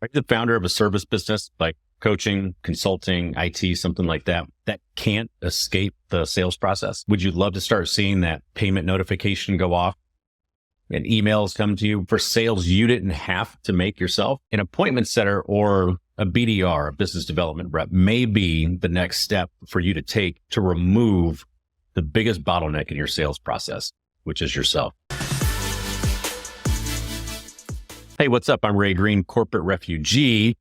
Are you the founder of a service business like coaching, consulting, IT, something like that, that can't escape the sales process? Would you love to start seeing that payment notification go off and emails come to you for sales you didn't have to make yourself? An appointment setter or a BDR, a business development rep, may be the next step for you to take to remove the biggest bottleneck in your sales process, which is yourself. Hey, what's up? I'm Ray Green, corporate refugee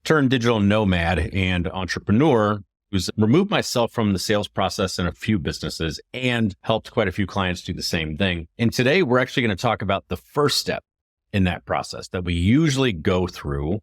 turned digital nomad and entrepreneur who's removed myself from the sales process in a few businesses and helped quite a few clients do the same thing. And today we're actually going to talk about the first step in that process that we usually go through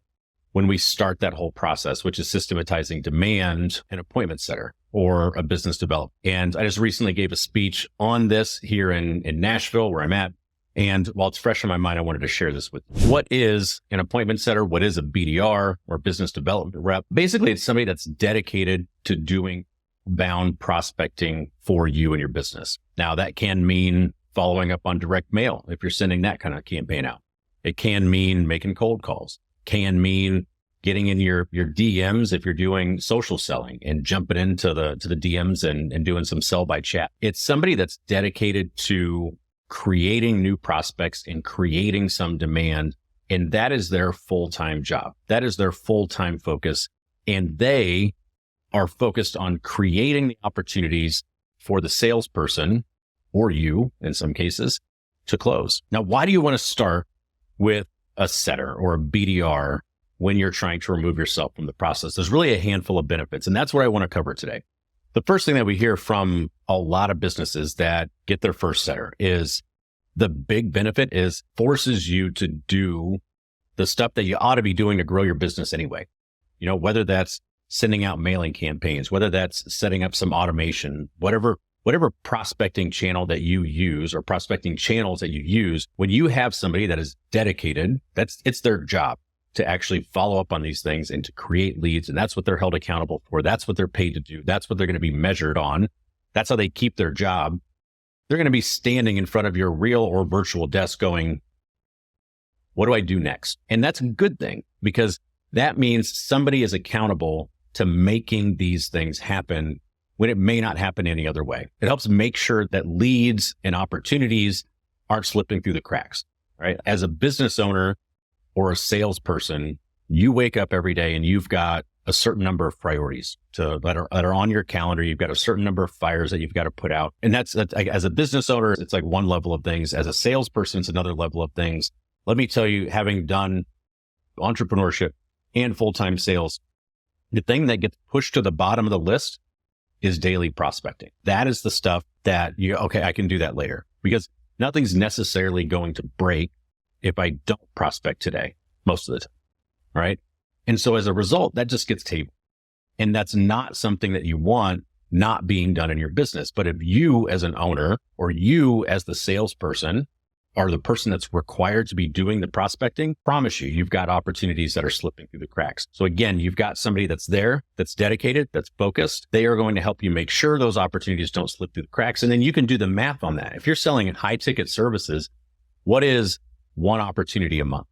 when we start that whole process, which is systematizing demand, an appointment setter or a business developer. And I just recently gave a speech on this here in Nashville, where I'm at. And while it's fresh in my mind, I wanted to share this with you. What is an appointment setter? What is a BDR or business development rep? Basically, it's somebody that's dedicated to doing bound prospecting for you and your business. Now, that can mean following up on direct mail if you're sending that kind of campaign out. It can mean making cold calls. Can mean getting in your DMs if you're doing social selling and jumping into the DMs and doing some sell by chat. It's somebody that's dedicated to creating new prospects and creating some demand. And that is their full-time job. That is their full-time focus. And they are focused on creating the opportunities for the salesperson, or you in some cases, to close. Now, why do you want to start with a setter or a BDR when you're trying to remove yourself from the process? There's really a handful of benefits, and that's what I want to cover today. The first thing that we hear from a lot of businesses that get their first setter is the big benefit is forces you to do the stuff that you ought to be doing to grow your business anyway. You know, whether that's sending out mailing campaigns, whether that's setting up some automation, whatever prospecting channel that you use or prospecting channels that you use, when you have somebody that is dedicated, it's their job to actually follow up on these things and to create leads. And that's what they're held accountable for. That's what they're paid to do. That's what they're going to be measured on. That's how they keep their job. They're going to be standing in front of your real or virtual desk going, what do I do next? And that's a good thing, because that means somebody is accountable to making these things happen when it may not happen any other way. It helps make sure that leads and opportunities aren't slipping through the cracks, right? As a business owner or a salesperson, you wake up every day and you've got a certain number of priorities that are on your calendar. You've got a certain number of fires that you've got to put out. And that's as a business owner, it's like one level of things. As a salesperson, it's another level of things. Let me tell you, having done entrepreneurship and full-time sales, the thing that gets pushed to the bottom of the list is daily prospecting. That is the stuff that I can do that later, because nothing's necessarily going to break if I don't prospect today, most of the time, right? And so as a result, that just gets tabled. And that's not something that you want not being done in your business. But if you as an owner or you as the salesperson are the person that's required to be doing the prospecting, promise you've got opportunities that are slipping through the cracks. So again, you've got somebody that's there, that's dedicated, that's focused. They are going to help you make sure those opportunities don't slip through the cracks. And then you can do the math on that. If you're selling high ticket services, what is one opportunity a month?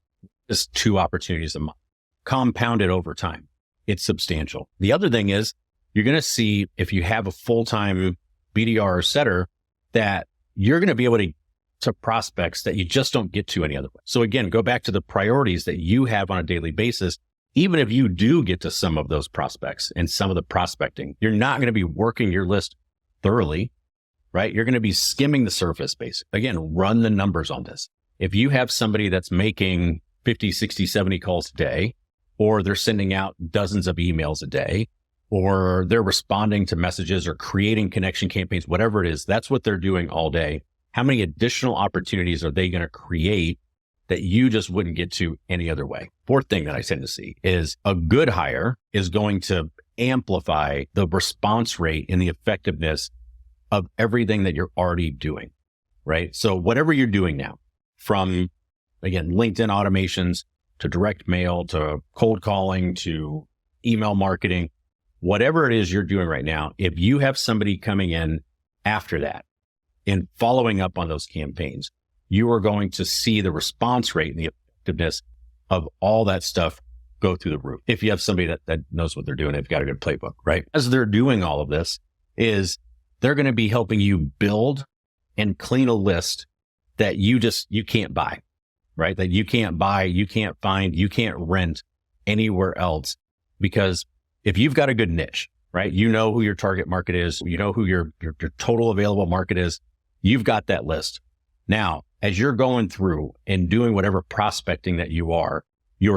It's 2 opportunities a month. Compounded over time. It's substantial. The other thing is you're going to see, if you have a full-time BDR or setter, that you're going to be able to prospects that you just don't get to any other way. So again, go back to the priorities that you have on a daily basis. Even if you do get to some of those prospects and some of the prospecting, you're not going to be working your list thoroughly, right? You're going to be skimming the surface, basically. Again, run the numbers on this. If you have somebody that's making 50, 60, 70 calls a day, or they're sending out dozens of emails a day, or they're responding to messages or creating connection campaigns, whatever it is, that's what they're doing all day. How many additional opportunities are they going to create that you just wouldn't get to any other way? Fourth thing that I tend to see is a good hire is going to amplify the response rate and the effectiveness of everything that you're already doing, right? So whatever you're doing now, from, again, LinkedIn automations to direct mail, to cold calling, to email marketing, whatever it is you're doing right now, if you have somebody coming in after that and following up on those campaigns, you are going to see the response rate and the effectiveness of all that stuff go through the roof. If you have somebody that knows what they're doing, they've got a good playbook, right? As they're doing all of this is they're going to be helping you build and clean a list that you can't buy, right? That you can't buy, you can't find, you can't rent anywhere else. Because if you've got a good niche, right? You know who your target market is. You know who your total available market is. You've got that list. Now, as you're going through and doing whatever prospecting that you're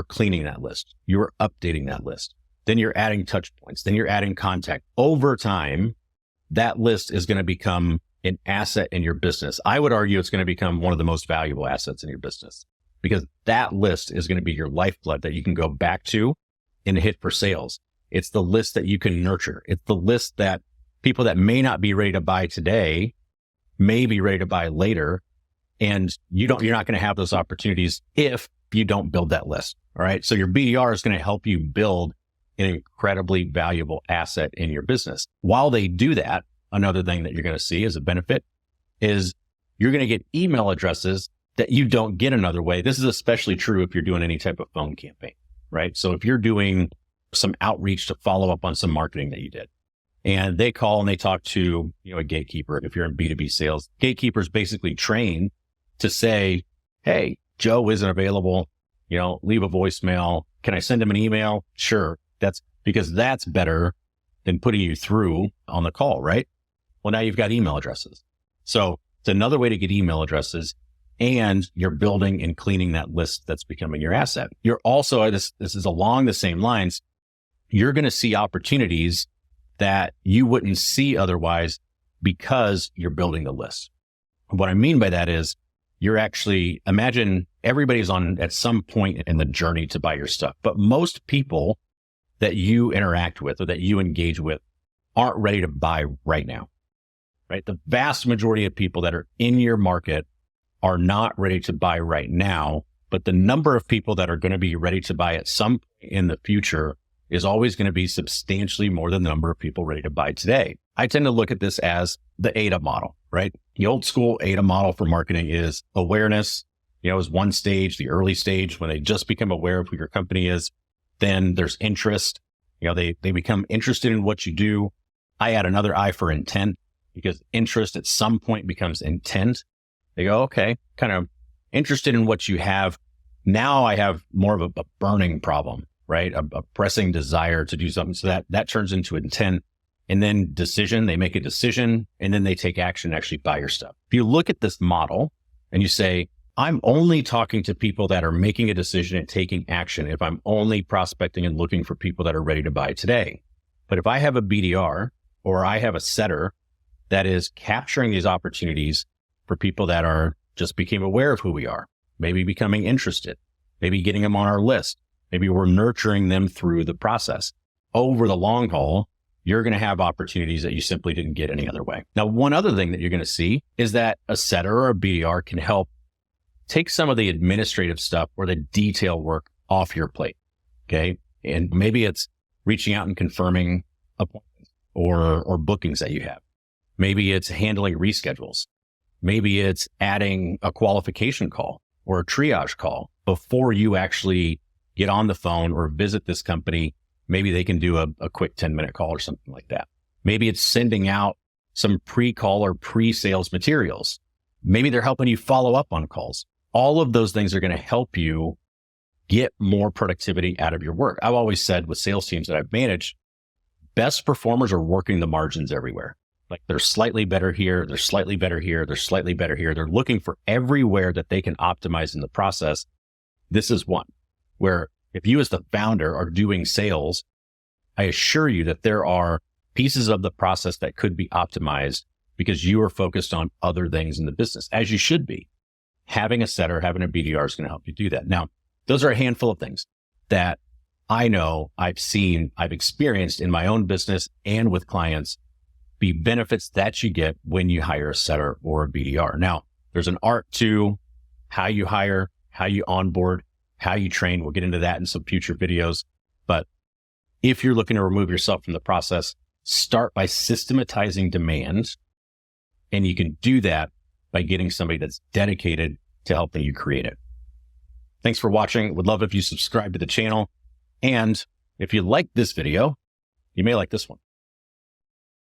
cleaning that list. You're updating that list. Then you're adding touch points. Then you're adding contact. Over time, that list is going to become an asset in your business. I would argue it's going to become one of the most valuable assets in your business, because that list is going to be your lifeblood that you can go back to and hit for sales. It's the list that you can nurture. It's the list that people that may not be ready to buy today may be ready to buy later. And you're not going to have those opportunities if you don't build that list. All right. So your BDR is going to help you build an incredibly valuable asset in your business. While they do that, another thing that you're going to see as a benefit is you're going to get email addresses that you don't get another way. This is especially true if you're doing any type of phone campaign, right? So if you're doing some outreach to follow up on some marketing that you did, and they call and they talk to, a gatekeeper. If you're in B2B sales, gatekeepers basically train to say, hey, Joe isn't available, leave a voicemail. Can I send him an email? Sure. That's better than putting you through on the call, right? Well, now you've got email addresses. So it's another way to get email addresses, and you're building and cleaning that list that's becoming your asset. You're also, this is along the same lines, you're going to see opportunities that you wouldn't see otherwise because you're building the list. What I mean by that is imagine everybody's at some point in the journey to buy your stuff, but most people that you interact with or that you engage with aren't ready to buy right now, right? The vast majority of people that are in your market are not ready to buy right now, but the number of people that are going to be ready to buy at some point in the future is always going to be substantially more than the number of people ready to buy today. I tend to look at this as the ADA model, right? The old school ADA model for marketing is awareness, is one stage, the early stage when they just become aware of who your company is. Then there's interest. They become interested in what you do. I add another I for intent, because interest at some point becomes intent. They go, okay, kind of interested in what you have. Now I have more of a burning problem, right? A pressing desire to do something. So that turns into intent. And then decision, they make a decision, and then they take action and actually buy your stuff. If you look at this model and you say, I'm only talking to people that are making a decision and taking action if I'm only prospecting and looking for people that are ready to buy today. But if I have a BDR or I have a setter that is capturing these opportunities for people that are just became aware of who we are, maybe becoming interested, maybe getting them on our list, maybe we're nurturing them through the process. Over the long haul, you're going to have opportunities that you simply didn't get any other way. Now, one other thing that you're going to see is that a setter or a BDR can help take some of the administrative stuff or the detail work off your plate. Okay. And maybe it's reaching out and confirming appointments or bookings that you have. Maybe it's handling reschedules. Maybe it's adding a qualification call or a triage call before you actually get on the phone or visit this company. Maybe they can do a quick 10-minute call or something like that. Maybe it's sending out some pre-call or pre-sales materials. Maybe they're helping you follow up on calls. All of those things are going to help you get more productivity out of your work. I've always said with sales teams that I've managed, best performers are working the margins everywhere. Like they're slightly better here, they're slightly better here, they're slightly better here. They're looking for everywhere that they can optimize in the process. This is one where if you as the founder are doing sales, I assure you that there are pieces of the process that could be optimized because you are focused on other things in the business, as you should be. Having a setter, having a BDR is going to help you do that. Now, those are a handful of things that I know, I've seen, I've experienced in my own business and with clients be benefits that you get when you hire a setter or a BDR. Now, there's an art to how you hire, how you onboard, how you train. We'll get into that in some future videos. But if you're looking to remove yourself from the process, start by systematizing demand. And you can do that by getting somebody that's dedicated to helping you create it. Thanks for watching. Would love if you subscribe to the channel And if you like this video, you may like this one.